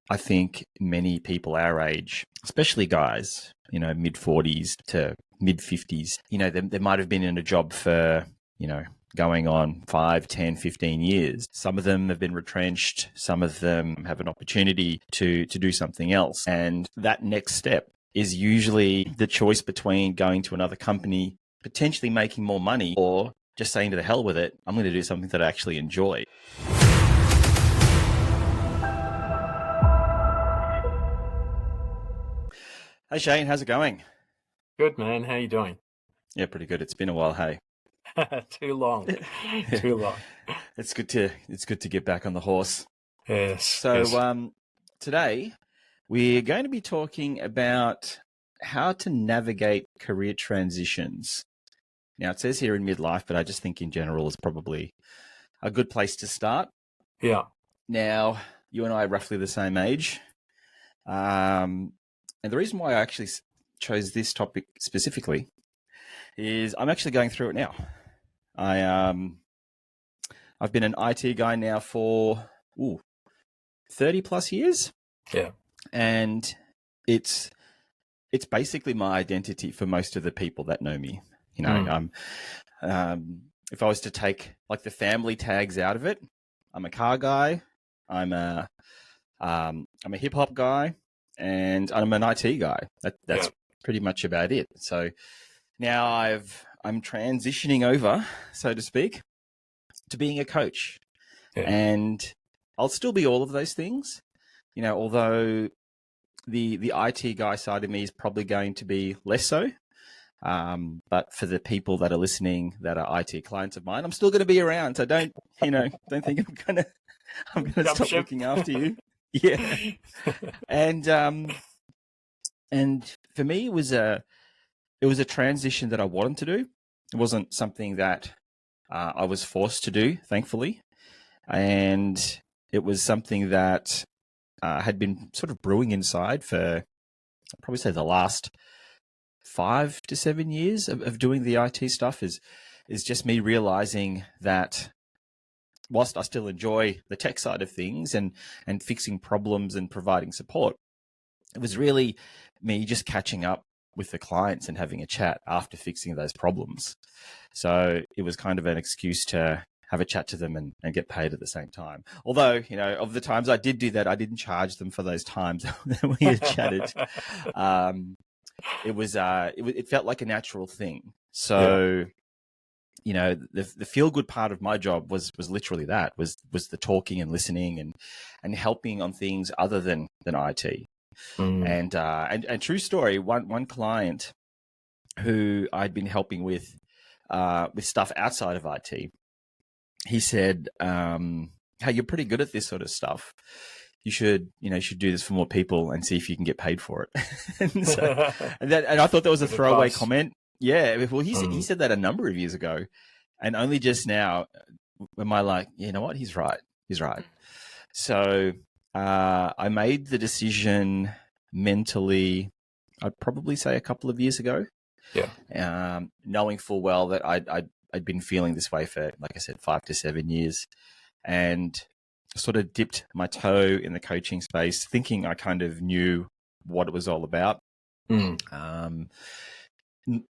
I think many people our age, especially guys, mid 40s to mid 50s, they might have been in a job for, going on 5, 10, 15 years. Some of them have been retrenched. Some of them have an opportunity to do something else. And that next step is usually the choice between going to another company, potentially making more money, or just saying to the hell with it, I'm going to do something that I actually enjoy. Hey Shane, how's it going? Good, man. How you doing? Yeah, pretty good. It's been a while, hey. Too long. Too long. It's good to get back on the horse. Yes. So yes. Today we're going to be talking about how to navigate career transitions. Now it says here in midlife, but I just think in general is probably a good place to start. Yeah. Now, you and I are roughly the same age. And the reason why I actually chose this topic specifically is I'm actually going through it now. I've been an IT guy now for 30 plus years. Yeah. And it's basically my identity for most of the people that know me. If I was to take like the family tags out of it, I'm a car guy, I'm a hip hop guy, and I'm an IT guy. That's pretty much about it. So now I'm transitioning over, so to speak, to being a coach. Yeah. And I'll still be all of those things, although the IT guy side of me is probably going to be less so. But for the people that are listening that are IT clients of mine, I'm still going to be around. So don't think I'm gonna stop looking after you. Yeah. And for me, it was a transition that I wanted to do. It wasn't something that I was forced to do, thankfully. And it was something that had been sort of brewing inside for, I'd probably say, the last 5 to 7 years of doing the IT stuff is just me realizing that whilst I still enjoy the tech side of things and fixing problems and providing support, it was really me just catching up with the clients and having a chat after fixing those problems. So it was kind of an excuse to have a chat to them and get paid at the same time. Although, of the times I did do that, I didn't charge them for those times that we had chatted. It felt like a natural thing. So, the feel good part of my job was literally that, was the talking and listening and helping on things other than IT. And true story, one client who I'd been helping with stuff outside of IT, he said, hey, you're pretty good at this sort of stuff. You should do this for more people and see if you can get paid for it. and I thought that was a throwaway comment. Yeah. Well, he said that a number of years ago, and only just now am I like, you know what? He's right. So I made the decision mentally, I'd probably say a couple of years ago. Yeah. Knowing full well that I'd been feeling this way for, like I said, 5 to 7 years, and sort of dipped my toe in the coaching space, thinking I kind of knew what it was all about.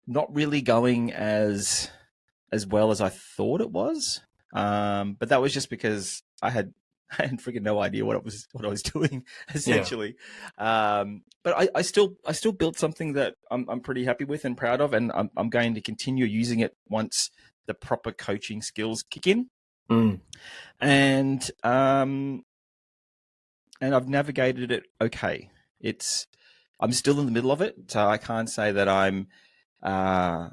Not really going as well as I thought it was, but that was just because I had freaking no idea what I was doing, essentially. Yeah. But I still built something that I'm pretty happy with and proud of, and I'm going to continue using it once the proper coaching skills kick in. And I've navigated it okay. I'm still in the middle of it, so I can't say that I'm a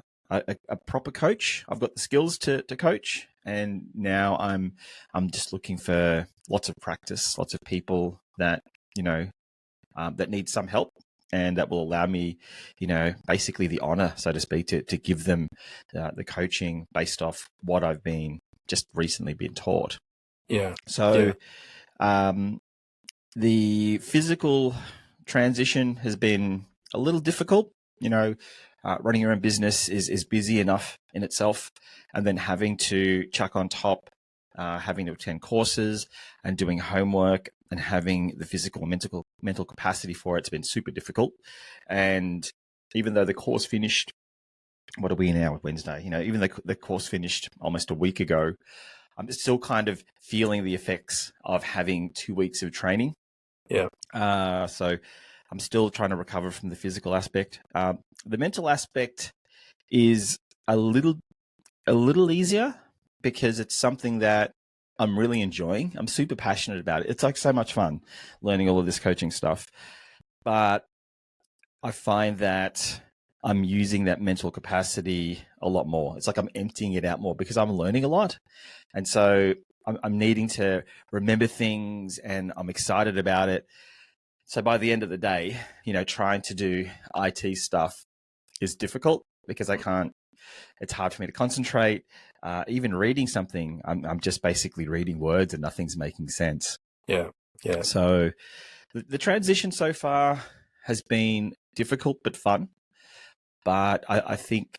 proper coach. I've got the skills to coach, and now I'm just looking for lots of practice, lots of people that that need some help, and that will allow me, basically the honor, so to speak, to give them the coaching based off what I've just recently been taught. Yeah. So the physical transition has been a little difficult. Running your own business is busy enough in itself, and then having to chuck on top having to attend courses and doing homework and having the physical and mental capacity for it's been super difficult. And even though the course finished, what are we now, Wednesday? Even though the course finished almost a week ago, I'm still kind of feeling the effects of having 2 weeks of training. Yeah. So I'm still trying to recover from the physical aspect. The mental aspect is a little easier because it's something that I'm really enjoying. I'm super passionate about it. It's like so much fun learning all of this coaching stuff. But I find that I'm using that mental capacity a lot more. It's like I'm emptying it out more because I'm learning a lot. And so I'm needing to remember things and I'm excited about it. So by the end of the day, trying to do IT stuff is difficult because it's hard for me to concentrate. Even reading something, I'm just basically reading words and nothing's making sense. Yeah. Yeah. So the transition so far has been difficult but fun. But I think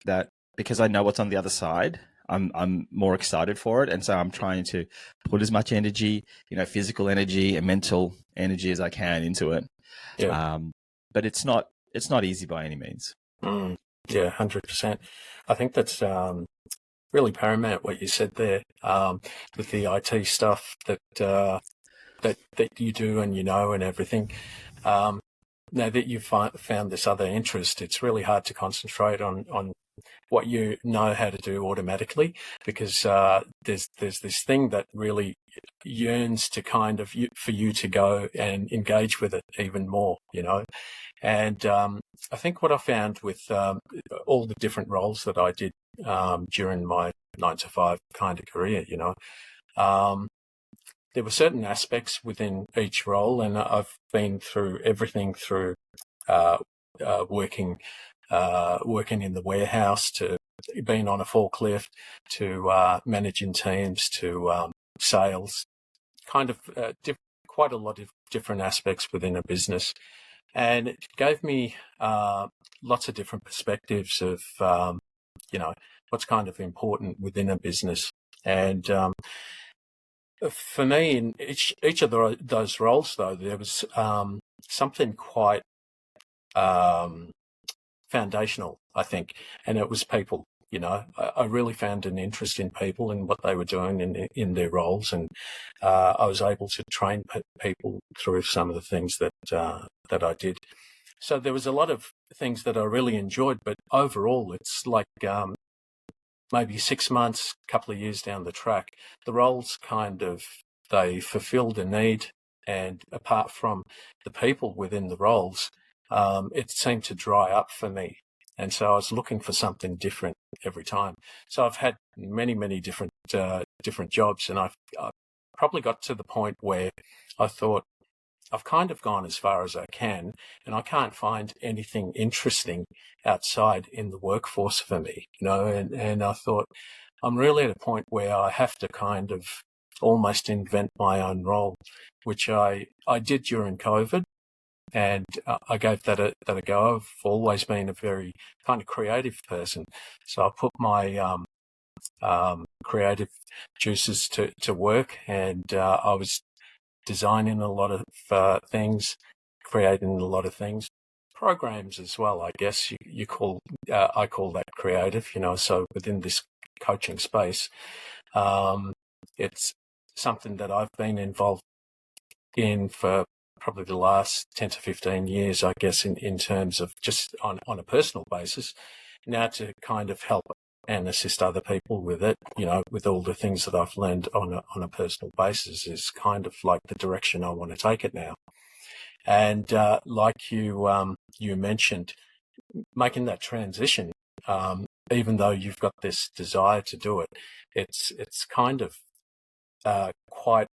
that because I know what's on the other side, I'm more excited for it. And so I'm trying to put as much energy, physical energy and mental energy as I can into it. Yeah. But it's not easy by any means. Yeah, 100%. I think that's really paramount what you said there, with the IT stuff that you do and and everything. Now that you've found this other interest, it's really hard to concentrate on what you know how to do automatically, because there's this thing that really yearns to kind of for you to go and engage with it even more, And I think what I found with all the different roles that I did during my 9 to 5 kind of career, there were certain aspects within each role, and I've been through everything through working in the warehouse, to being on a forklift, to managing teams, to sales, kind of quite a lot of different aspects within a business. And it gave me lots of different perspectives of, what's kind of important within a business. And for me, in each of those roles, though, there was something quite foundational, I think, and it was people. I really found an interest in people and what they were doing in their roles, and I was able to train people through some of the things that I did. So there was a lot of things that I really enjoyed, but overall, it's like maybe 6 months, couple of years down the track, the roles they fulfilled a need, and apart from the people within the roles, it seemed to dry up for me. And so I was looking for something different every time. So I've had many different jobs, and I've probably got to the point where I thought, I've kind of gone as far as I can, and I can't find anything interesting outside in the workforce for me, and I thought, I'm really at a point where I have to kind of almost invent my own role, which I did during COVID, and I gave that a go. I've always been a very kind of creative person, so I put my creative juices to work, and I was designing a lot of things, creating a lot of things, programs as well. I guess you call I call that creative. So within this coaching space, it's something that I've been involved in for probably the last 10 to 15 years, I guess, in terms of just on a personal basis. Now to kind of help and assist other people with it, with all the things that I've learned on a personal basis, is kind of like the direction I want to take it now. And like you mentioned, making that transition, even though you've got this desire to do it, it's kind of quite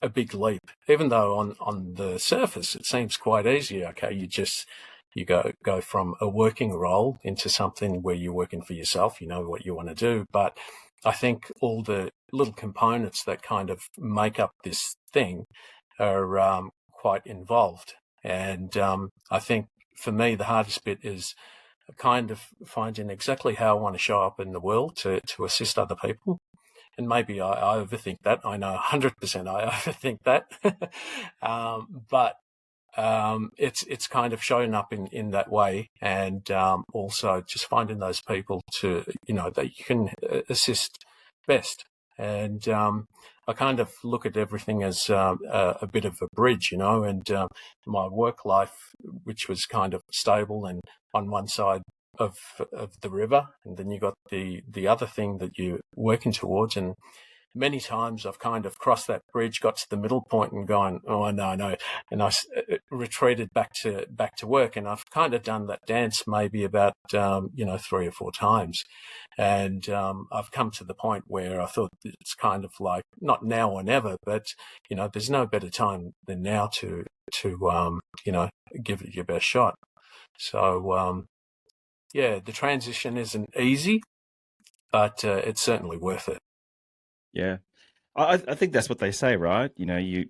a big leap, even though on the surface it seems quite easy. Okay, you go from a working role into something where you're working for yourself, you know what you want to do. But I think all the little components that kind of make up this thing are quite involved. And I think for me, the hardest bit is kind of finding exactly how I want to show up in the world to assist other people. and maybe I overthink that. I know 100% I overthink that. But it's kind of showing up in that way, and also just finding those people to, that you can assist best. And I kind of look at everything as a bit of a bridge, and my work life, which was kind of stable and on one side of the river, and then you got the other thing that you're working towards. And many times I've kind of crossed that bridge, got to the middle point and gone, oh, no. And I retreated back to work. And I've kind of done that dance maybe about, 3 or 4 times. And I've come to the point where I thought it's kind of like, not now or never, but, there's no better time than now to give it your best shot. So, the transition isn't easy, but it's certainly worth it. Yeah, I think that's what they say, right? You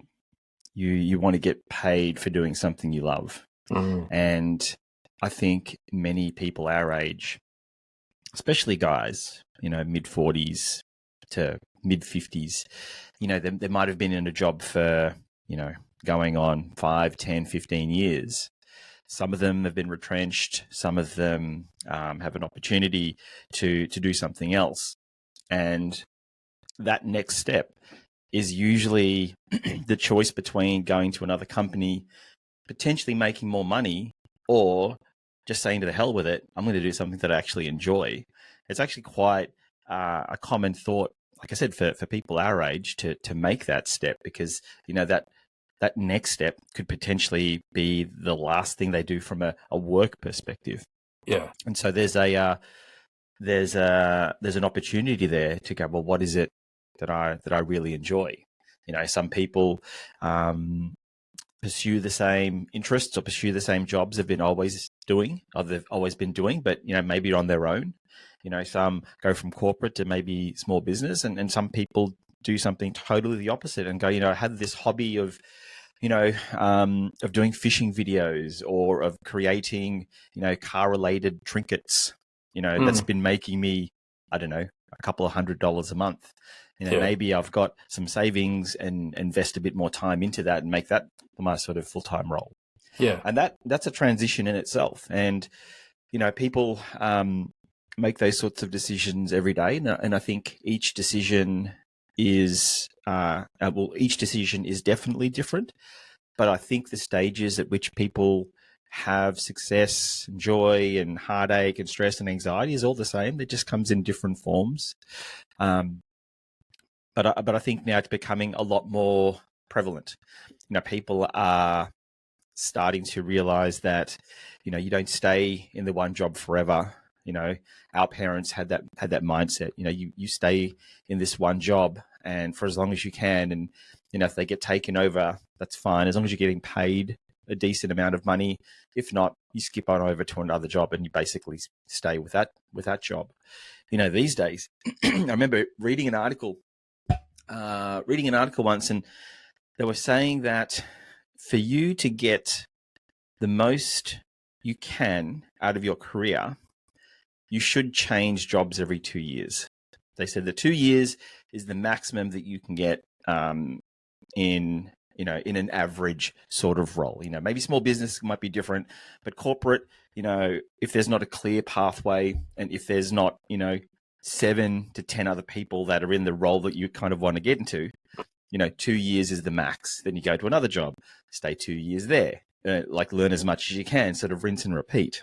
want to get paid for doing something you love, and I think many people our age, especially guys, mid-40s to mid-50s, they might have been in a job for going on 5, 10, 15 years. Some of them have been retrenched. Some of them have an opportunity to do something else, and that next step is usually the choice between going to another company, potentially making more money, or just saying to the hell with it, I'm going to do something that I actually enjoy. It's actually quite a common thought, like I said, for people our age to make that step, because that next step could potentially be the last thing they do from a work perspective. Yeah. And so there's an opportunity there to go, well, what is it that I really enjoy? Some people pursue the same interests or pursue the same jobs they've always been doing, but maybe on their own. Some go from corporate to maybe small business, and some people do something totally the opposite and go, I had this hobby of doing fishing videos, or of creating, car related trinkets, that's been making me, I don't know, a couple of $100 a month. Maybe I've got some savings and invest a bit more time into that and make that my sort of full-time role. Yeah. And that's a transition in itself. And, people make those sorts of decisions every day. And I think each decision is, each decision is definitely different. But I think the stages at which people have success, joy, and heartache, and stress and anxiety is all the same. It just comes in different forms. But I think now it's becoming a lot more prevalent. People are starting to realize that, you don't stay in the one job forever. Our parents had that mindset. You stay in this one job and for as long as you can. And, if they get taken over, that's fine, as long as you're getting paid a decent amount of money. If not, you skip on over to another job and you basically stay with that job. These days, I remember reading an article once, and they were saying that for you to get the most you can out of your career, you should change jobs every 2 years. They said that 2 years is the maximum that you can get in an average sort of role. Maybe small business might be different, but corporate, if there's not a clear pathway, and if there's not, 7 to 10 other people that are in the role that you kind of want to get into, 2 years is the max. Then you go to another job, stay 2 years there, learn as much as you can, sort of rinse and repeat.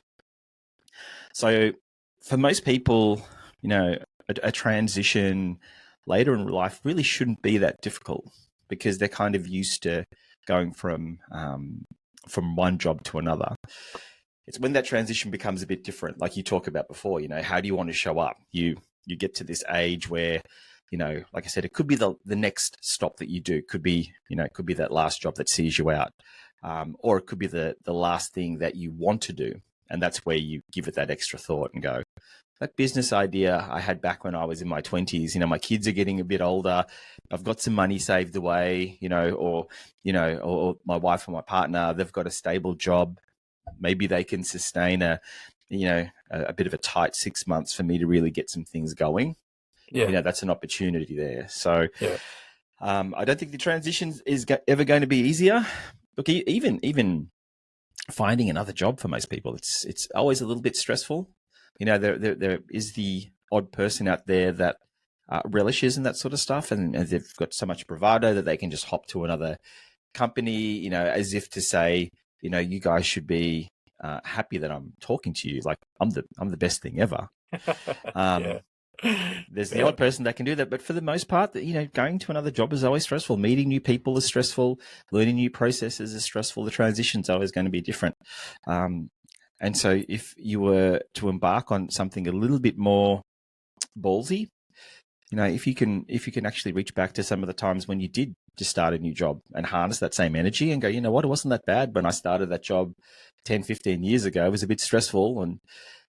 So for most people, a transition later in life really shouldn't be that difficult, because they're kind of used to going from one job to another. It's when that transition becomes a bit different, like you talked about before. How do you want to show up? You get to this age where, like I said, it could be the next stop that you do. Could be, it could be that last job that sees you out, or it could be the last thing that you want to do, and that's where you give it that extra thought and go, that business idea I had back when I was in my 20s, my kids are getting a bit older. I've got some money saved away, or my wife or my partner, they've got a stable job. Maybe they can sustain a bit of a tight 6 months for me to really get some things going. Yeah. that's an opportunity there. So Yeah. I don't think the transition is ever going to be easier. Look, even finding another job for most people, it's always a little bit stressful. There is the odd person out there that relishes in that sort of stuff, and they've got so much bravado that they can just hop to another company, as if to say, you guys should be happy that I'm talking to you. Like I'm the best thing ever. Yeah. There's the Yeah. odd person that can do that, but for the most part, going to another job is always stressful. Meeting new people is stressful. Learning new processes is stressful. The transition's always going to be different. And so if you were to embark on something a little bit more ballsy, if you can actually reach back to some of the times when you did just start a new job and harness that same energy and go, you know what, it wasn't that bad when I started that job 10, 15 years ago. It was a bit stressful, and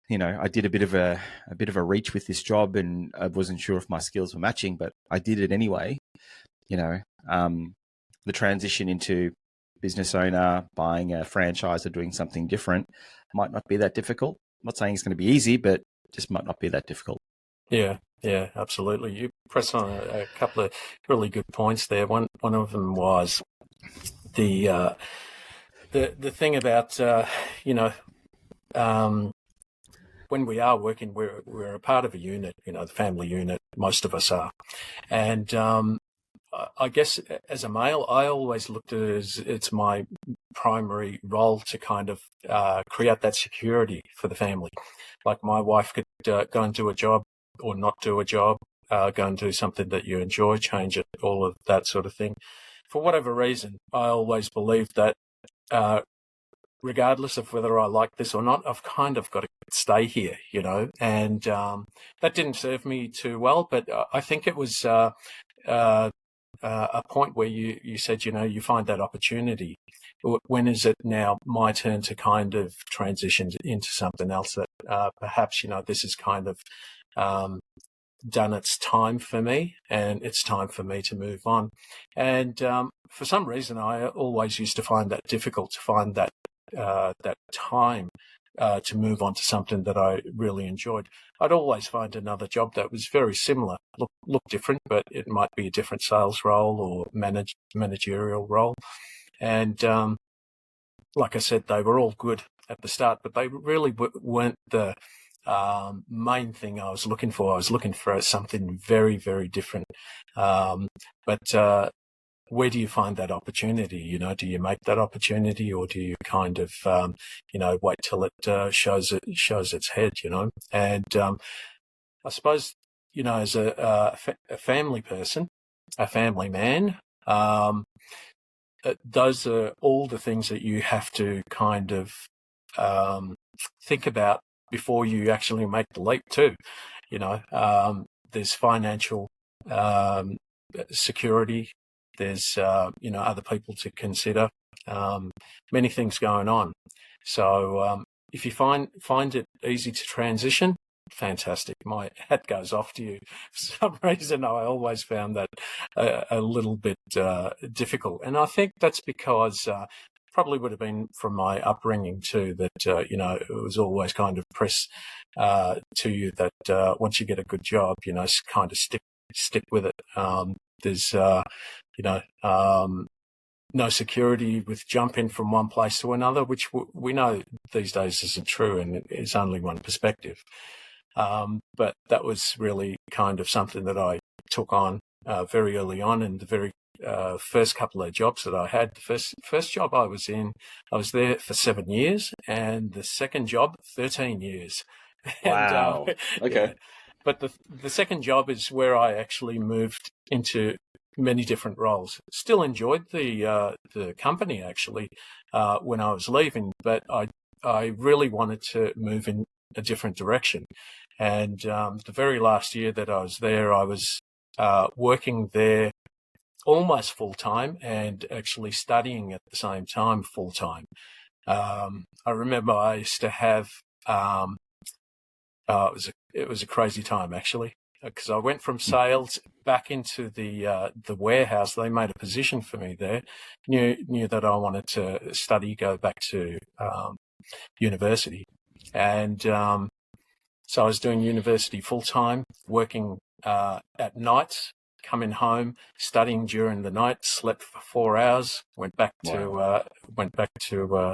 I did a bit of a reach with this job, and I wasn't sure if my skills were matching, but I did it anyway. The transition into business owner, buying a franchise or doing something different might not be that difficult. I'm not saying it's going to be easy, but just might not be that difficult. Yeah, yeah, absolutely. You press on a couple of really good points there. One of them was the thing about when we are working, we're a part of a unit, the family unit. Most of us are, and I guess as a male, I always looked at it as it's my primary role to kind of create that security for the family. Like my wife could go and do a job or not do a job, go and do something that you enjoy, change it, all of that sort of thing. For whatever reason, I always believed that regardless of whether I like this or not, I've kind of got to stay here, and that didn't serve me too well, but I think it was a point where you said, you find that opportunity. When is it now my turn to kind of transition into something else that perhaps, this is kind of done its time for me, and it's time for me to move on. And for some reason, I always used to find that difficult to find that time to move on to something that I really enjoyed. I'd always find another job that was very similar, look different, but it might be a different sales role or managerial role. And like I said, they were all good at the start, but they really weren't the main thing I was looking for. I was looking for something very, very different. But where do you find that opportunity? Do you make that opportunity, or do you kind of, wait till it shows its head? And I suppose, as a family person, a family man, those are all the things that you have to kind of think about before you actually make the leap too. There's financial security. There's, other people to consider, many things going on. So if you find it easy to transition, fantastic. My hat goes off to you. For some reason, I always found that a little bit difficult. And I think that's because probably would have been from my upbringing too, that, it was always kind of pressed to you that once you get a good job, kind of stick with it. There's, no security with jumping from one place to another, which we know these days isn't true, and it is only one perspective. But that was really kind of something that I took on very early on, and the very first couple of jobs that I had. The first job I was in, I was there for 7 years, and the second job, 13 years. Wow. And, okay. Yeah. But the second job is where I actually moved into many different roles. Still enjoyed the company actually when I was leaving, but I really wanted to move in a different direction. And the very last year that I was there, I was working there almost full time and actually studying at the same time full time. I remember I used to have it was a crazy time actually, because I went from sales back into the warehouse. They made a position for me there. Knew that I wanted to study, go back to university, and so I was doing university full time, working at night, coming home, studying during the night, slept for 4 hours, went back to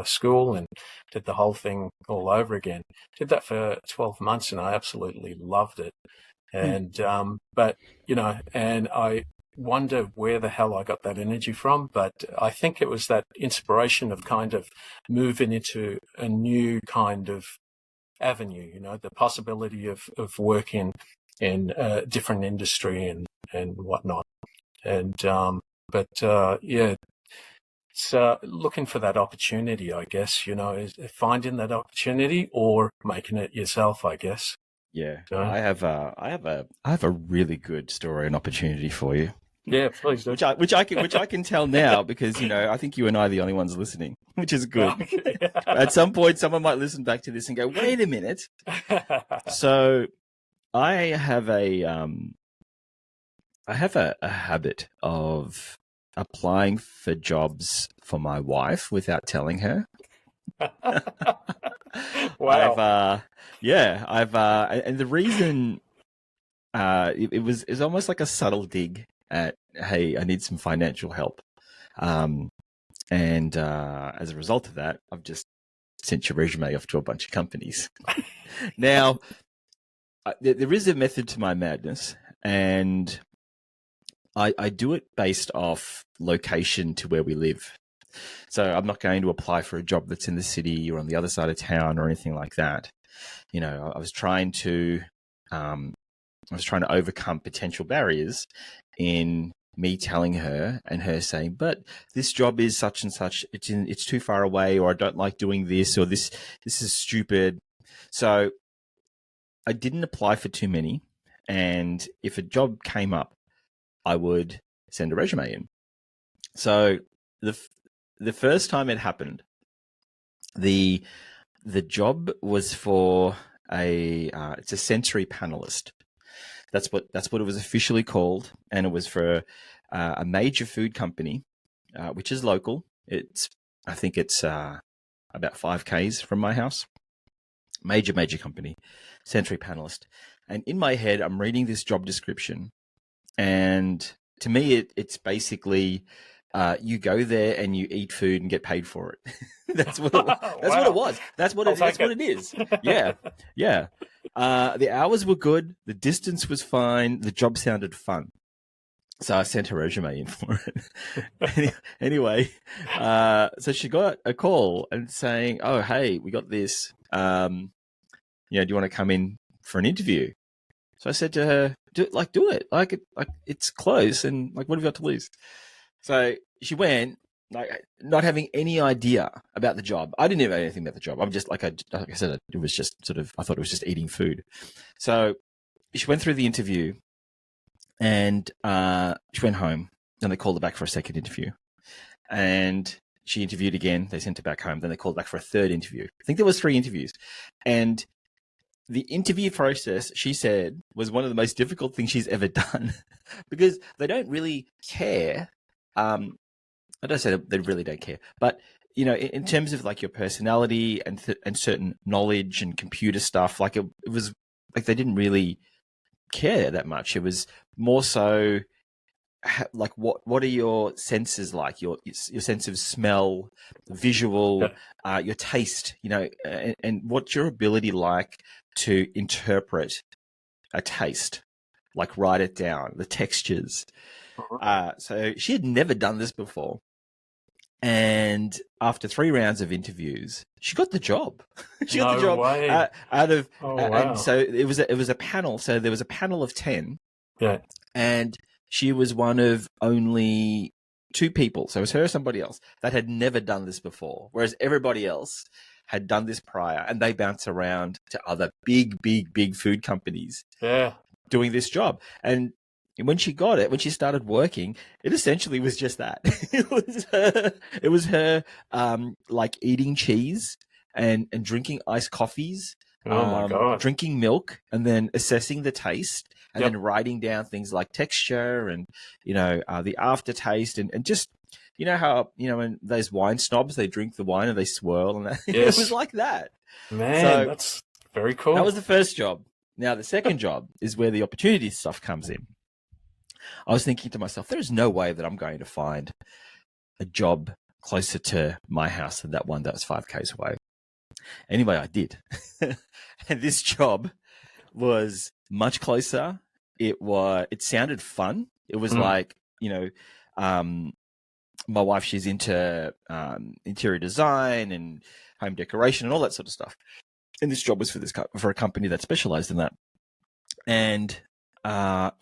school, and did the whole thing all over again. Did that for 12 months, and I absolutely loved it. And but and I wonder where the hell I got that energy from. But I think it was that inspiration of kind of moving into a new kind of avenue. The possibility of working in a different industry and whatnot. And it's looking for that opportunity, I guess. Is finding that opportunity or making it yourself, I guess. Yeah, I have a really good story and opportunity for you. Yeah, please do. Which I can tell now because I think you and I are the only ones listening, which is good. At some point, someone might listen back to this and go, "Wait a minute." So, I have a habit of applying for jobs for my wife without telling her. Wow. And the reason it was almost like a subtle dig at, hey, I need some financial help. And as a result of that, I've just sent your resume off to a bunch of companies. Now, there is a method to my madness, and I do it based off location to where we live. So I'm not going to apply for a job that's in the city or on the other side of town or anything like that. I was trying to overcome potential barriers in me telling her and her saying, but this job is such and such. It's too far away, or I don't like doing this, or this is stupid. So I didn't apply for too many. And if a job came up, I would send a resume in. So the first time it happened, the job was for it's a sensory panelist. That's what it was officially called, and it was for a major food company, which is local. I think it's about 5 km from my house. Major company, sensory panelist. And in my head, I'm reading this job description, and to me, it's basically you go there and you eat food and get paid for it. That's what it was. That's what it is. Yeah. The hours were good. The distance was fine. The job sounded fun. So I sent her resume in for it. Anyway, so she got a call and saying, "Oh, hey, we got this. Do you want to come in for an interview?" So I said to her, "Do it. Like it's close, and like, what have you got to lose?" So she went, like, not having any idea about the job. I didn't know anything about the job. I'm just like I said, it was just sort of, I thought it was just eating food. So she went through the interview, and she went home. Then they called her back for a second interview, and she interviewed again. They sent her back home. Then they called back for a third interview. I think there was 3 interviews, and the interview process, she said, was one of the most difficult things she's ever done because they don't really care. I don't say that they really don't care, but in terms of like your personality and certain knowledge and computer stuff, like it was like they didn't really care that much. It was more so like what are your senses like? Your sense of smell, visual, your taste, and what's your ability like to interpret a taste, like write it down, the textures. So she had never done this before. And after 3 rounds of interviews, she got the job. She got the job out of, and so it was a panel. So there was a panel of 10. Yeah. And she was one of only 2 people. So it was her or somebody else that had never done this before. Whereas everybody else had done this prior, and they bounce around to other big food companies. Yeah. Doing this job. And when she got it, when she started working, it essentially was just that. It was her like eating cheese and drinking iced coffees, Oh my God. drinking milk, and then assessing the taste, and then writing down things like texture and the aftertaste, and just how in those wine snobs, they drink the wine and they swirl, and that. It was like that. Man, So that's very cool. that was the first job. Now, the second job is where the opportunity stuff comes in. I was thinking to myself, there's no way that I'm going to find a job closer to my house than that one that was 5Ks away. Anyway, I did. And this job was much closer. It sounded fun. It was like, my wife, she's into interior design and home decoration and all that sort of stuff. And this job was for a company that specialized in that. And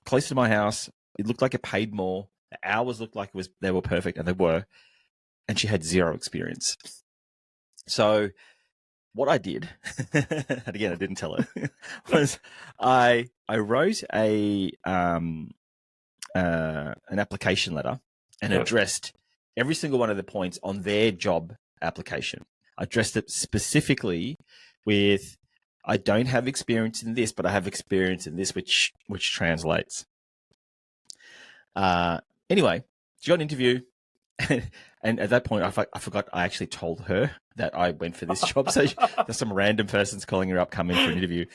close to my house, it looked like it paid more. The hours looked like they were perfect, and they were. And she had zero experience. So what I did, and again, I didn't tell her, was I wrote an application letter and addressed every single one of the points on their job application. I addressed it specifically with, I don't have experience in this, but I have experience in this, which translates. Anyway, she got an interview. And at that point, I forgot I actually told her that I went for this job. So there's some random person's calling her up, coming for an interview.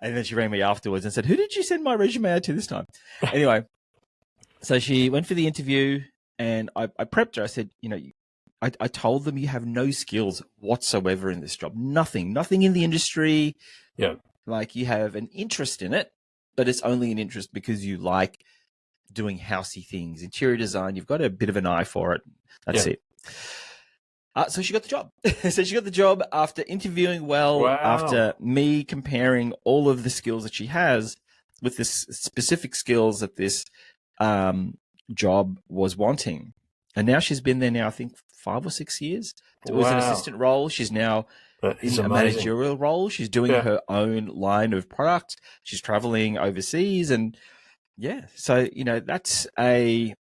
And then she rang me afterwards and said, who did you send my resume out to this time? Anyway, so she went for the interview, and I prepped her. I said, I told them you have no skills whatsoever in this job. Nothing in the industry. Yeah. Like, you have an interest in it, but it's only an interest because you like doing housey things, interior design. You've got a bit of an eye for it. That's it. So she got the job. So she got the job after interviewing well, after me comparing all of the skills that she has with the specific skills that this job was wanting. And now she's been there I think 5 or 6 years. It was an assistant role. She's now in a managerial role. She's doing her own line of product. She's traveling overseas, and so that's a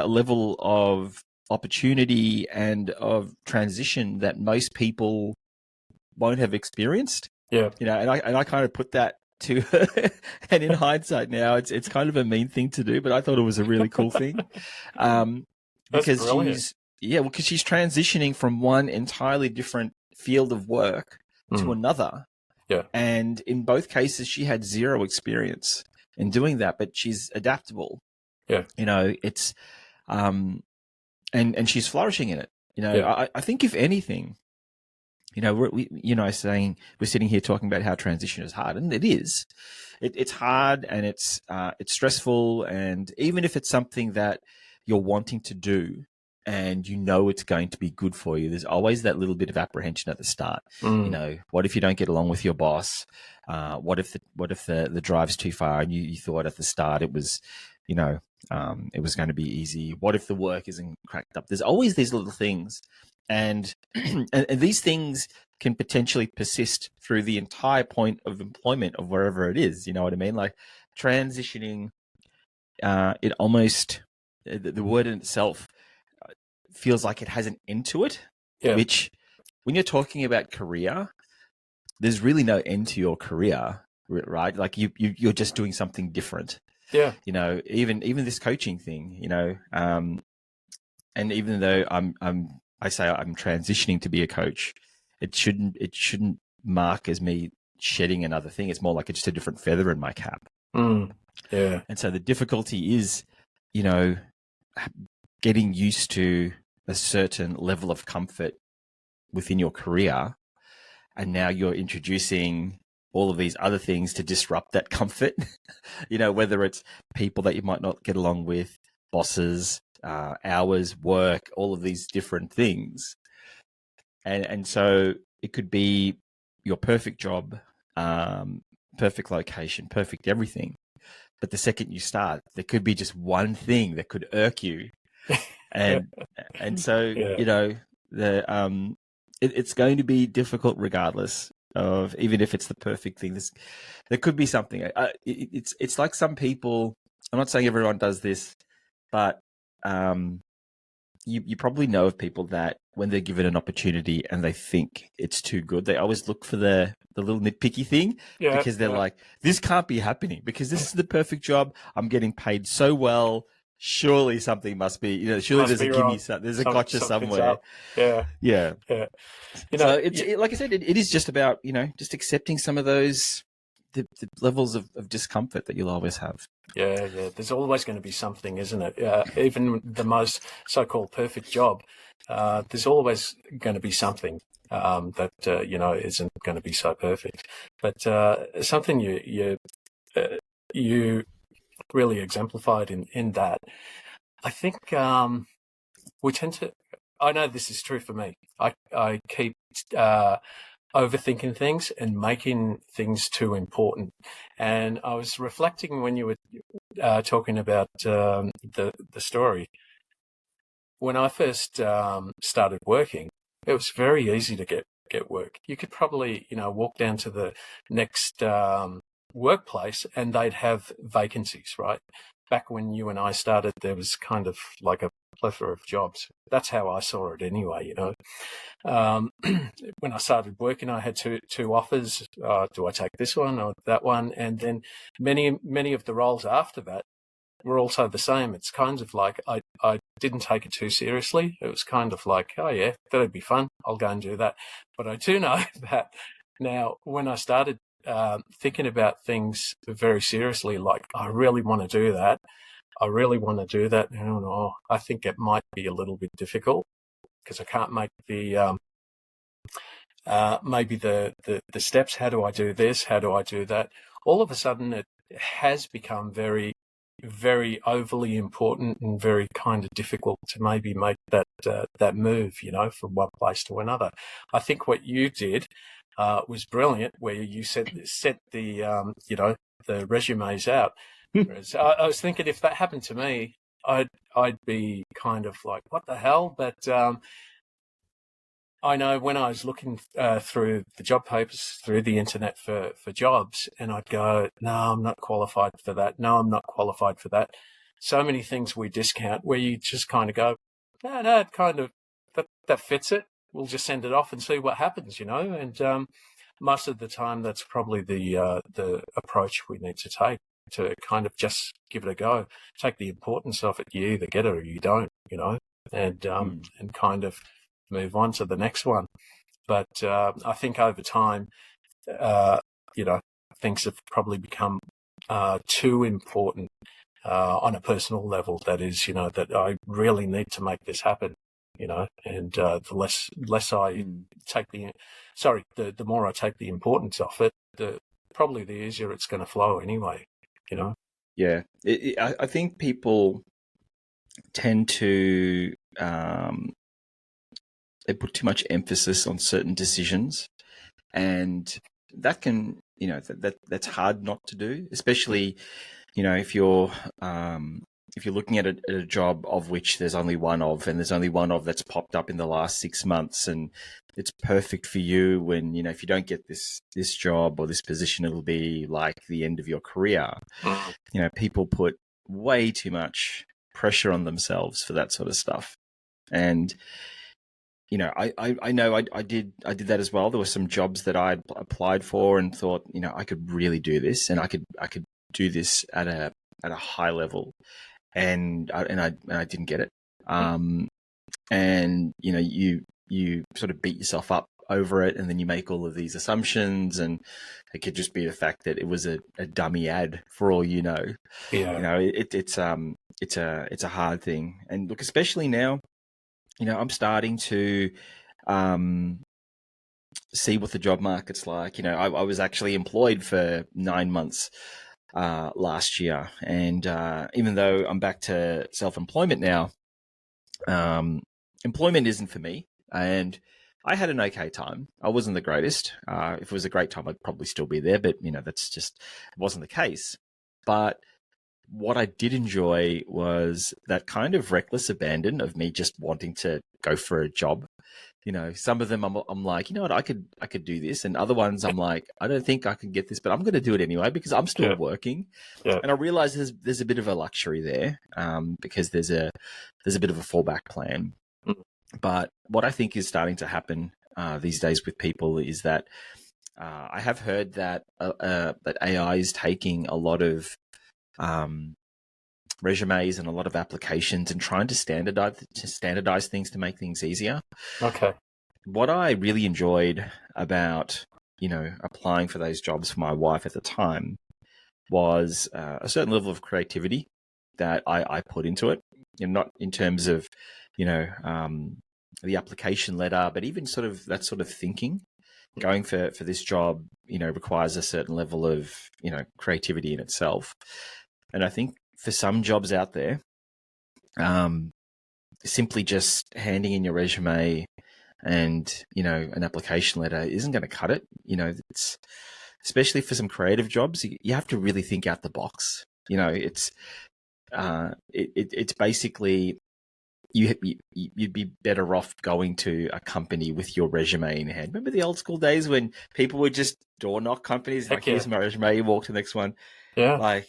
level of opportunity and of transition that most people won't have experienced. Yeah, and I kind of put that to her, and in hindsight now, it's kind of a mean thing to do, but I thought it was a really cool thing, because she's transitioning from one entirely different field of work to another. Yeah, and in both cases, she had zero experience in doing that, but she's adaptable. Yeah, it's and she's flourishing in it. I think if anything, we're sitting here talking about how transition is hard, and it is. It's hard, and it's stressful, and even if it's something that you're wanting to do and it's going to be good for you, there's always that little bit of apprehension at the start. What if you don't get along with your boss? What if the drive's too far, and you thought at the start it was, it was going to be easy? What if the work isn't cracked up? There's always these little things, and and these things can potentially persist through the entire point of employment of wherever it is. You know what I mean? Like transitioning, it almost, the word in itself feels like it has an end to it, which when you're talking about career, there's really no end to your career, right? Like you're just doing something different. Yeah. Even this coaching thing, and even though I say I'm transitioning to be a coach, it shouldn't mark as me shedding another thing. It's more like it's just a different feather in my cap. Yeah. And so the difficulty is, getting used to a certain level of comfort within your career, and now you're introducing all of these other things to disrupt that comfort. Whether it's people that you might not get along with, bosses, hours, work, all of these different things. And so it could be your perfect job, perfect location, perfect everything. But the second you start, there could be just one thing that could irk you. And so, it's going to be difficult regardless of, even if it's the perfect thing. There could be something. It's like some people, I'm not saying everyone does this, but you probably know of people that when they're given an opportunity and they think it's too good, they always look for the little nitpicky thing, because they're like, this can't be happening because this is the perfect job. I'm getting paid so well. Surely something must be, surely there's a gimme, there's a gotcha somewhere. Yeah. So it's like I said, it is just about, just accepting some of those the levels of discomfort that you'll always have. Yeah. There's always going to be something, isn't it? Even the most so-called perfect job, there's always going to be something that isn't going to be so perfect. But something you really exemplified in that, I think we tend to. I know this is true for me. I keep overthinking things and making things too important. And I was reflecting when you were talking about the story. When I first started working, it was very easy to get work. You could probably walk down to the next workplace and they'd have vacancies, right? Back when you and I started, there was kind of like a plethora of jobs. That's how I saw it anyway, When I started working, I had two offers. Do I take this one or that one? And then many of the roles after that were also the same. It's kind of like I didn't take it too seriously. It was kind of like, oh yeah, that'd be fun. I'll go and do that. But I do know that now when I started thinking about things very seriously, like I really want to do that. I really want to do that. And I think it might be a little bit difficult because I can't make the maybe the steps. How do I do this? How do I do that? All of a sudden, it has become very, very overly important and very kind of difficult to maybe make that move, from one place to another. I think what you did was brilliant, where you set the the resumes out. Whereas I was thinking if that happened to me, I'd be kind of like, what the hell? But I know when I was looking through the job papers, through the internet for jobs, and I'd go, no, I'm not qualified for that. No, I'm not qualified for that. So many things we discount where you just kind of go, no, it kind of, that fits it. We'll just send it off and see what happens, And most of the time, that's probably the approach we need to take, to kind of just give it a go. Take the importance of it. You either get it or you don't, and kind of move on to the next one. But I think over time, things have probably become too important on a personal level. That is, that I really need to make this happen. And the less I take the more I take the importance of it, probably the easier it's going to flow anyway. Yeah, I think people tend to they put too much emphasis on certain decisions, and that can that's hard not to do, especially if you're looking at a job of which there's only one of, and there's only one of that's popped up in the last 6 months, and it's perfect for you. When if you don't get this job or this position, it'll be like the end of your career. People put way too much pressure on themselves for that sort of stuff, and I know I did that as well. There were some jobs that I applied for and thought I could really do this, and I could do this at a high level. And I didn't get it. And you sort of beat yourself up over it, and then you make all of these assumptions, and it could just be the fact that it was a dummy ad for all you know. Yeah. It's a hard thing. And look, especially now, I'm starting to see what the job market's like. I was actually employed for 9 months last year, and even though I'm back to self-employment now, employment isn't for me, and I had an okay time. I wasn't the greatest. If it was a great time, I'd probably still be there, but that's just it wasn't the case. But what I did enjoy was that kind of reckless abandon of me just wanting to go for a job. Some of them I'm like, what, I could do this, and other ones I'm like, I don't think I can get this, but I'm going to do it anyway because I'm still working. Yeah. And I realize there's a bit of a luxury there, because there's a bit of a fallback plan. But what I think is starting to happen these days with people is that I have heard that that AI is taking a lot of resumes and a lot of applications and trying to standardize things to make things easier. Okay. What I really enjoyed about applying for those jobs for my wife at the time was a certain level of creativity that I put into it, and not in terms of, the application letter, but even sort of that sort of thinking. Going for this job, requires a certain level of, creativity in itself. And I think for some jobs out there, simply just handing in your resume and, an application letter isn't going to cut it. It's, especially for some creative jobs, you have to really think out the box. It's basically, you'd be better off going to a company with your resume in hand. Remember the old school days when people would just door knock companies? Like, here's my resume, you walk to the next one. Yeah. Like,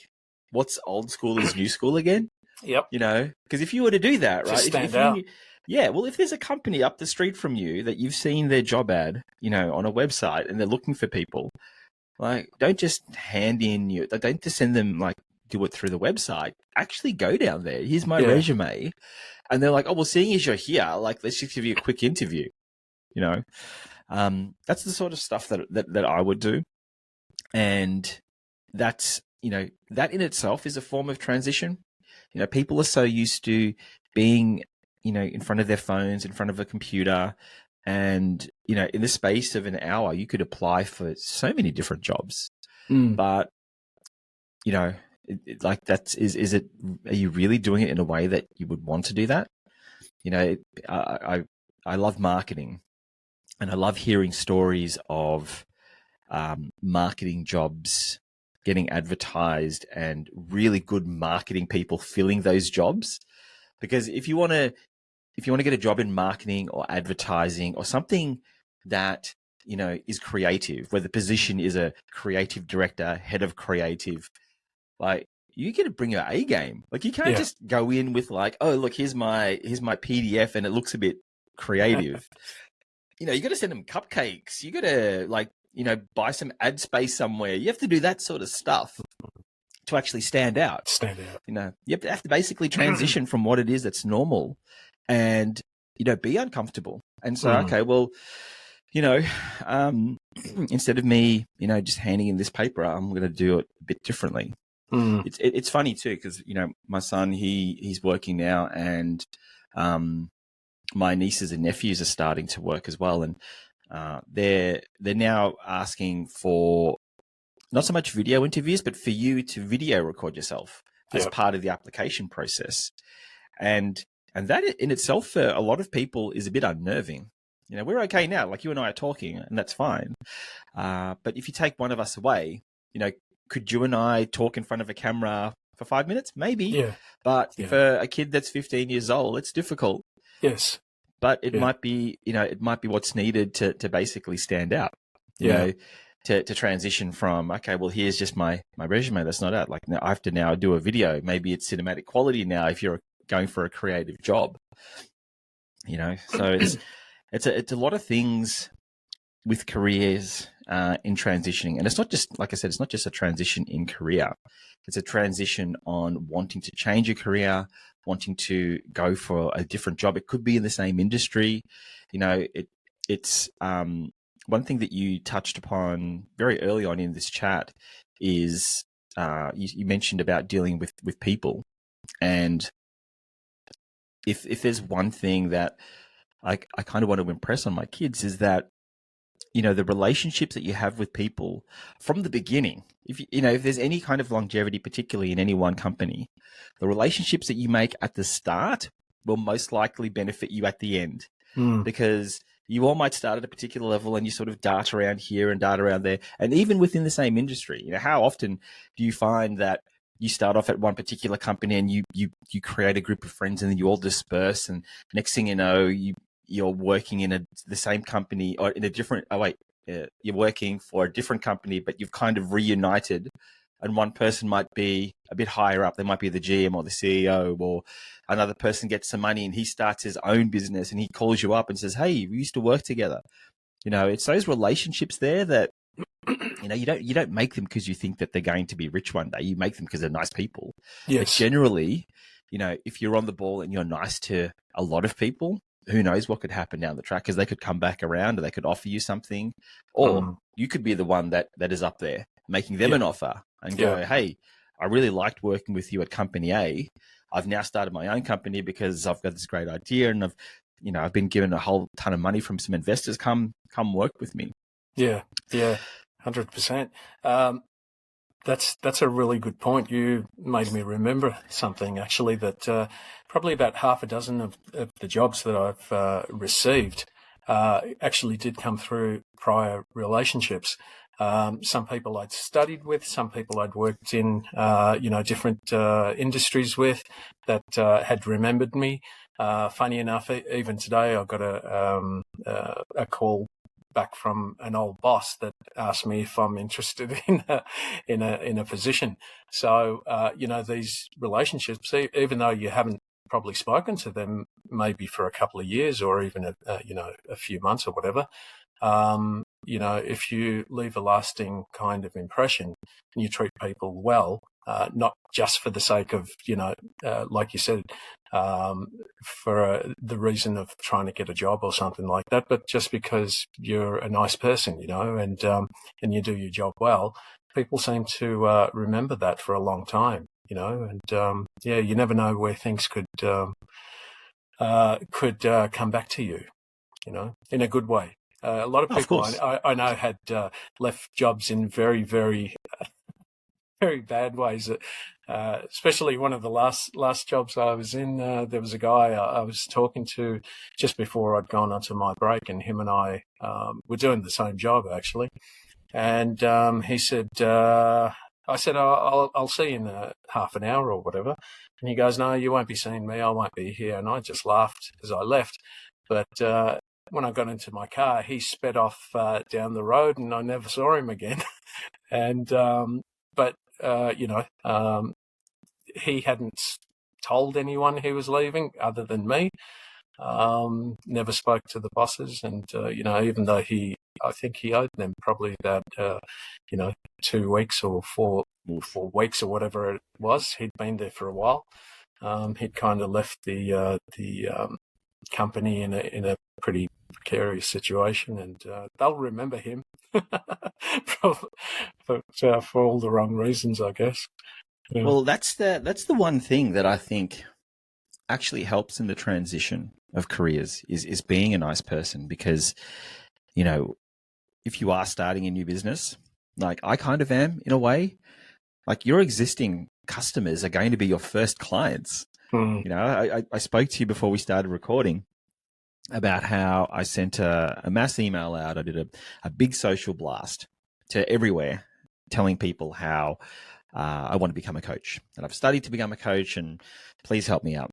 what's old school is new school again? Yep. Because if you were to do that, right? Stand out. If there's a company up the street from you that you've seen their job ad, on a website, and they're looking for people, like, don't just don't just send them, like, do it through the website. Actually go down there. Here's my resume. And they're like, oh, well, seeing as you're here, like, let's just give you a quick interview. That's the sort of stuff that I would do. And that's, that in itself is a form of transition. People are so used to being, in front of their phones, in front of a computer. And, in the space of an hour, you could apply for so many different jobs. But, are you really doing it in a way that you would want to do that? I love marketing, and I love hearing stories of marketing jobs getting advertised and really good marketing people filling those jobs. Because if you want to get a job in marketing or advertising or something that, is creative, where the position is a creative director, head of creative, like, you got to bring your A game. Like, you can't just go in with, like, oh, look, here's my PDF and it looks a bit creative. You got to send them cupcakes. You got to, like, buy some ad space somewhere. You have to do that sort of stuff to actually stand out. You have to basically transition from what it is that's normal and, be uncomfortable. And so, okay, well, instead of me, just handing in this paper, I'm going to do it a bit differently. It's funny too, because, my son, he's working now, and my nieces and nephews are starting to work as well. And they're now asking for not so much video interviews, but for you to video record yourself as part of the application process. And that in itself, for a lot of people, is a bit unnerving. We're okay now, like you and I are talking, and that's fine. But if you take one of us away, could you and I talk in front of a camera for 5 minutes? Maybe. Yeah. But for a kid that's 15 years old, it's difficult. Yes. But it might be, it might be what's needed to basically stand out. To transition from, okay, well, here's just my resume. That's not it. Like, now I have to now do a video. Maybe it's cinematic quality now if you're going for a creative job. So it's a lot of things with careers in transitioning. And it's not just, like I said, it's not just a transition in career. It's a transition on wanting to change your career, wanting to go for a different job. It could be in the same industry. It's one thing that you touched upon very early on in this chat is you mentioned about dealing with people. And if there's one thing that I kind of want to impress on my kids is that, the relationships that you have with people from the beginning, if there's any kind of longevity, particularly in any one company, the relationships that you make at the start will most likely benefit you at the end. Because you all might start at a particular level and you sort of dart around here and dart around there. And even within the same industry, how often do you find that you start off at one particular company and you create a group of friends and then you all disperse, and next thing you know, you're working in the same company or in a different, you're working for a different company, but you've kind of reunited, and one person might be a bit higher up. They might be the GM or the CEO, or another person gets some money and he starts his own business and he calls you up and says, hey, we used to work together. It's those relationships there that, you don't make them because you think that they're going to be rich one day. You make them because they're nice people. Yes. But generally, if you're on the ball and you're nice to a lot of people, who knows what could happen down the track, because they could come back around or they could offer you something, or you could be the one that is up there making them an offer and go, hey, I really liked working with you at company A. I've now started my own company because I've got this great idea, and I've been given a whole ton of money from some investors. Come work with me. Yeah, 100%. That's a really good point. You made me remember something, actually, that probably about half a dozen of the jobs that I've received actually did come through prior relationships. Some people I'd studied with, some people I'd worked in, different industries with that had remembered me. Funny enough, even today, I got a call back from an old boss that asked me if I'm interested in a position. So these relationships, even though you haven't probably spoken to them maybe for a couple of years or even a few months or whatever, if you leave a lasting kind of impression and you treat people well, not just for the sake of, like you said, for the reason of trying to get a job or something like that, but just because you're a nice person, and you do your job well, people seem to remember that for a long time, and you never know where things could come back to you, in a good way. A lot of people I know had left jobs in very, very, very bad ways. Especially one of the last jobs I was in, there was a guy I was talking to just before I'd gone onto my break, and him and I were doing the same job, actually. And he said, I said, I'll see you in half an hour or whatever. And he goes, no, you won't be seeing me. I won't be here. And I just laughed as I left. But when I got into my car, he sped off down the road, and I never saw him again. And he hadn't told anyone he was leaving other than me. Never spoke to the bosses, and even though I think he owed them probably about 2 weeks or 4 weeks or whatever it was. He'd been there for a while. He'd kind of left the company in a pretty precarious situation, and they'll remember him for all the wrong reasons, I guess. Yeah. Well, that's the one thing that I think actually helps in the transition of careers is being a nice person, because if you are starting a new business, like I kind of am in a way, like your existing customers are going to be your first clients. I spoke to you before we started recording about how I sent a mass email out. I did a big social blast to everywhere, telling people how I want to become a coach, and I've studied to become a coach, and please help me out.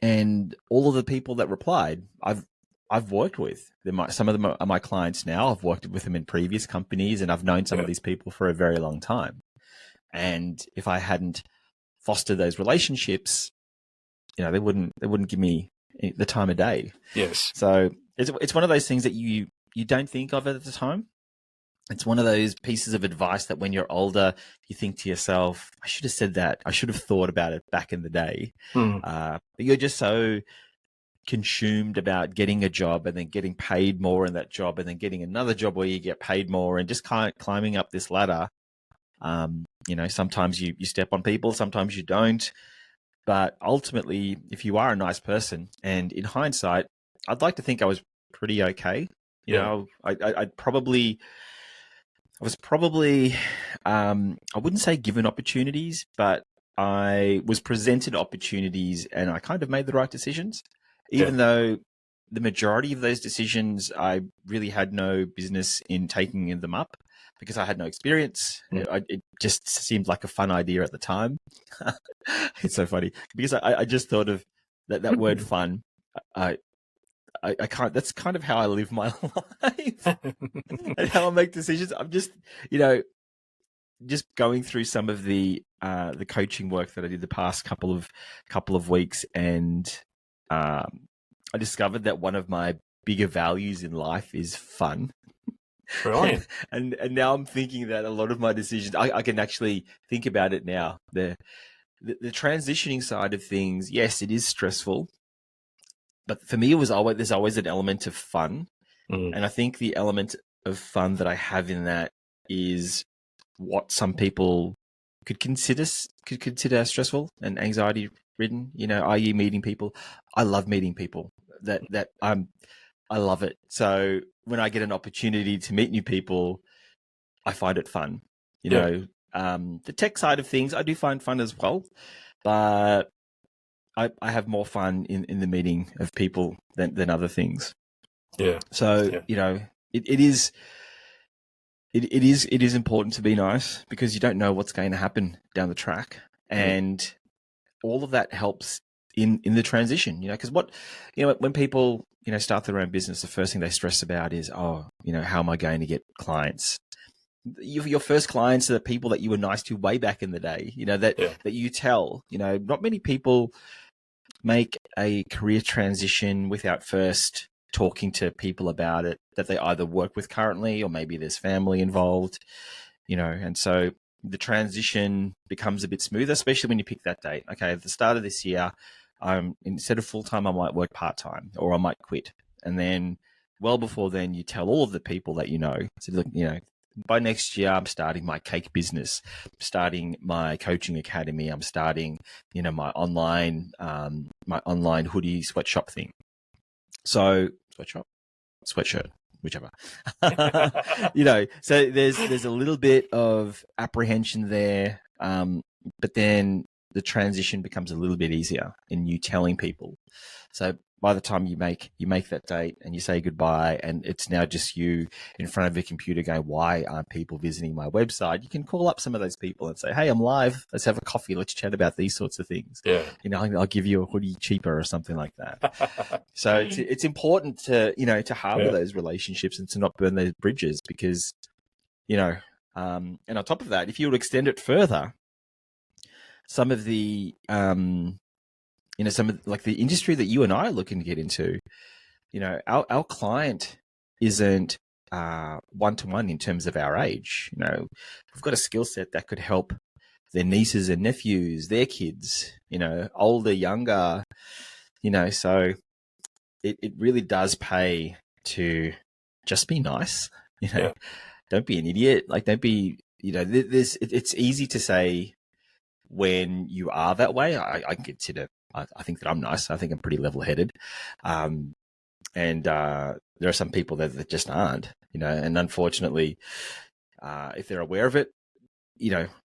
And all of the people that replied, I've worked with. Some of them are my clients now. I've worked with them in previous companies, and I've known some of these people for a very long time. And if I hadn't fostered those relationships, they wouldn't give me the time of day. Yes. So it's one of those things that you don't think of it at the time. It's one of those pieces of advice that when you're older, you think to yourself, I should have said that. I should have thought about it back in the day. But you're just so consumed about getting a job and then getting paid more in that job and then getting another job where you get paid more and just kind of climbing up this ladder. Sometimes you step on people, sometimes you don't. But ultimately, if you are a nice person, and in hindsight, I'd like to think I was pretty okay. I was probably, I wouldn't say given opportunities, but I was presented opportunities and I kind of made the right decisions, even though the majority of those decisions, I really had no business in taking them up because I had no experience. It just seemed like a fun idea at the time. It's so funny because I just thought of that word fun. I can't, that's kind of how I live my life and how I make decisions. I'm just, just going through some of the coaching work that I did the past couple of weeks, and I discovered that one of my bigger values in life is fun. Brilliant. and now I'm thinking that a lot of my decisions, I can actually think about it now. The transitioning side of things, yes, it is stressful. but for me, there's always an element of fun. And I think the element of fun that I have in that is what some people could consider stressful and anxiety ridden. Are you meeting people? I love meeting people. I love it. So when I get an opportunity to meet new people, I find it fun. The tech side of things, I do find fun as well, but I have more fun in the meeting of people than other things. Yeah. So, it is important to be nice because you don't know what's going to happen down the track. And all of that helps in the transition, because when people, start their own business, the first thing they stress about is, how am I going to get clients? Your first clients are the people that you were nice to way back in the day, that you tell, not many people make a career transition without first talking to people about it that they either work with currently or maybe there's family involved, and so the transition becomes a bit smoother, especially when you pick that date. Okay, at the start of this year, instead of full-time, I might work part-time or I might quit. And then well before then, you tell all of the people that so, look, by next year, I'm starting my cake business, starting my coaching academy. I'm starting, my online hoodie sweatshop thing. So sweatshirt, whichever. So there's a little bit of apprehension there, but then the transition becomes a little bit easier in you telling people. So by the time you make that date and you say goodbye, and it's now just you in front of a computer going, why aren't people visiting my website? You can call up some of those people and say, hey, I'm live. Let's have a coffee. Let's chat about these sorts of things. Yeah. I'll give you a hoodie cheaper or something like that. So it's important to, to harbor those relationships and to not burn those bridges because, and on top of that, if you would extend it further, some of the, some of like the industry that you and I are looking to get into, our client isn't one-to-one in terms of our age. We've got a skill set that could help their nieces and nephews, their kids, older, younger, so it really does pay to just be nice, Don't be an idiot. Like, don't be, it's easy to say when you are that way. I consider, I think that I'm nice. I think I'm pretty level-headed. And there are some people that just aren't, and unfortunately, if they're aware of it,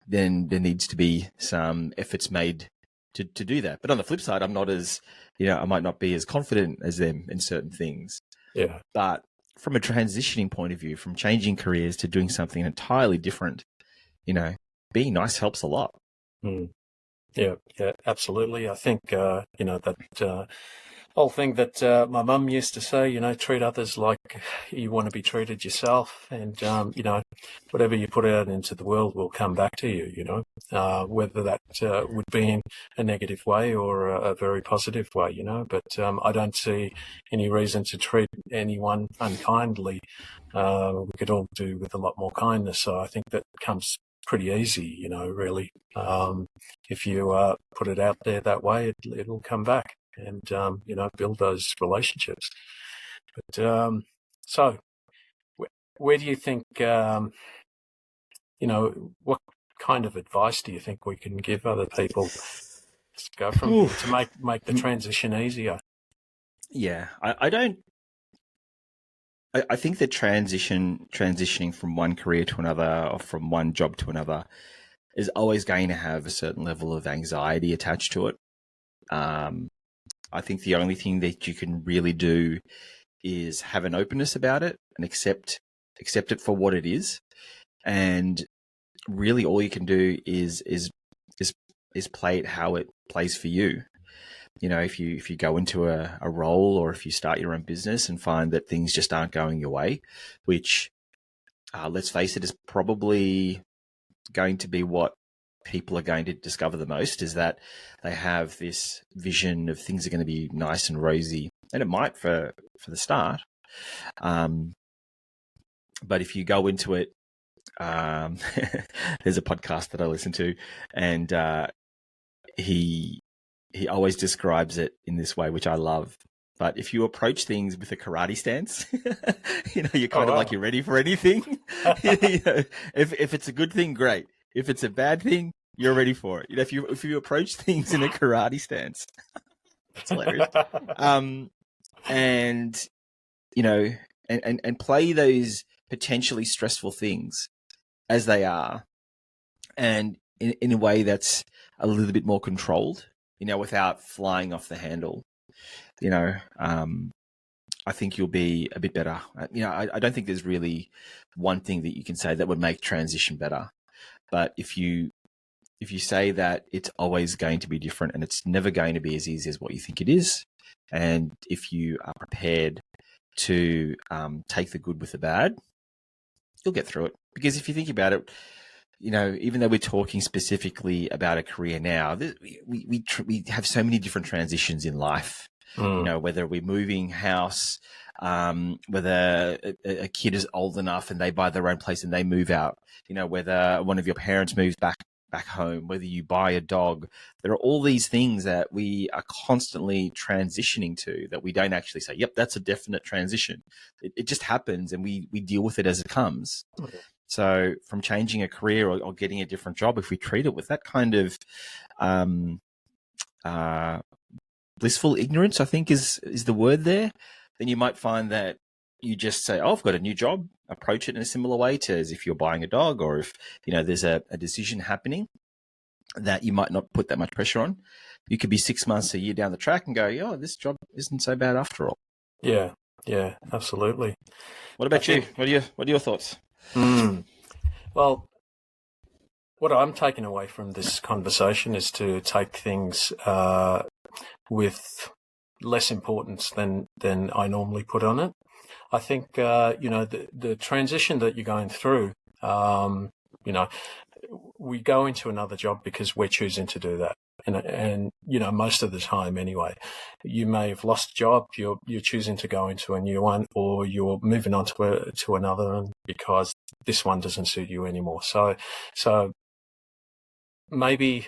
then there needs to be some efforts made to do that. But on the flip side, I'm not as, I might not be as confident as them in certain things. Yeah. But from a transitioning point of view, from changing careers to doing something entirely different, being nice helps a lot. Yeah, absolutely. I think, that whole thing that my mum used to say, treat others like you want to be treated yourself. And, whatever you put out into the world will come back to you, whether that would be in a negative way or a very positive way, But I don't see any reason to treat anyone unkindly. We could all do with a lot more kindness. So I think that comes pretty easy, really. If you put it out there that way, it'll come back and, build those relationships. But so where do you think, what kind of advice do you think we can give other people to go from here to make the transition easier? Yeah, I think that transitioning from one career to another or from one job to another is always going to have a certain level of anxiety attached to it. I think the only thing that you can really do is have an openness about it and accept it for what it is. And really all you can do is play it how it plays for you. If you go into a role or if you start your own business and find that things just aren't going your way, which, let's face it, is probably going to be what people are going to discover the most, is that they have this vision of things are going to be nice and rosy, and it might for the start. But if you go into it, there's a podcast that I listen to, and he always describes it in this way, which I love. But if you approach things with a karate stance, you're kind of wow. like you're ready for anything. If it's a good thing, great. If it's a bad thing, you're ready for it. If you approach things in a karate stance, that's hilarious. And play those potentially stressful things as they are, and in a way that's a little bit more controlled, without flying off the handle. I think you'll be a bit better. I don't think there's really one thing that you can say that would make transition better. But if you say that it's always going to be different and it's never going to be as easy as what you think it is, and if you are prepared to take the good with the bad, you'll get through it. Because if you think about it, even though we're talking specifically about a career now, we have so many different transitions in life. Whether we're moving house, whether a kid is old enough and they buy their own place and they move out, whether one of your parents moves back home, whether you buy a dog, there are all these things that we are constantly transitioning to that we don't actually say, yep, that's a definite transition. It just happens and we deal with it as it comes. Okay. So from changing a career or getting a different job, if we treat it with that kind of blissful ignorance, I think is the word there, then you might find that you just say, oh, I've got a new job, approach it in a similar way to as if you're buying a dog, or if, there's a decision happening that you might not put that much pressure on. You could be 6 months, a year down the track and go, oh, this job isn't so bad after all. Yeah, absolutely. What about you? What are your thoughts? Well, what I'm taking away from this conversation is to take things with less importance than I normally put on it. I think, the transition that you're going through, we go into another job because we're choosing to do that. And most of the time anyway, you may have lost a job, you're choosing to go into a new one, or you're moving on to another one because this one doesn't suit you anymore. So maybe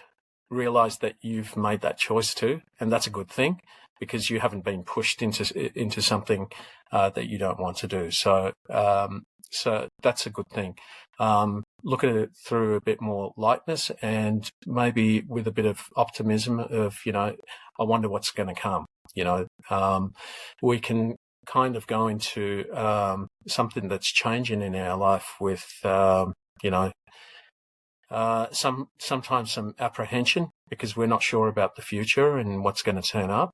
realize that you've made that choice too, and that's a good thing because you haven't been pushed into something that you don't want to do. So that's a good thing. Look at it through a bit more lightness and maybe with a bit of optimism of, I wonder what's going to come. We can kind of go into something that's changing in our life with, sometimes some apprehension because we're not sure about the future and what's going to turn up.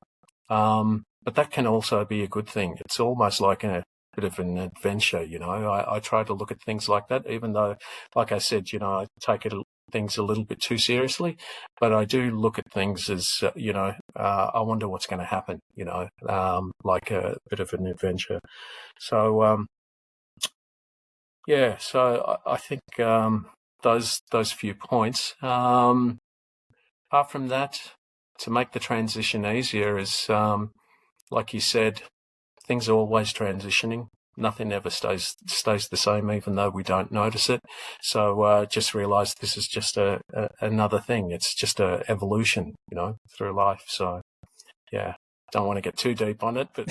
But that can also be a good thing. It's almost like a bit of an adventure, I try to look at things like that, even though, like I said, I take things a little bit too seriously, but I do look at things as, I wonder what's going to happen, like a bit of an adventure. So, so I think those few points. Apart from that, to make the transition easier is, like you said, things are always transitioning. Nothing ever stays the same, even though we don't notice it. So just realize this is just another thing. It's just a evolution, through life. So, yeah, don't want to get too deep on it, but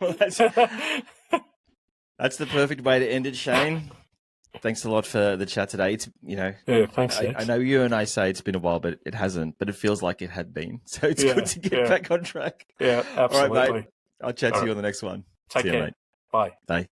well, that's the perfect way to end it, Shane. Thanks a lot for the chat today. It's, thanks. I know you and I say it's been a while, but it hasn't. But it feels like it had been. So it's good to get back on track. Yeah, absolutely. All right, mate. I'll chat to you on the next one. Take care. Mate. Bye. Bye.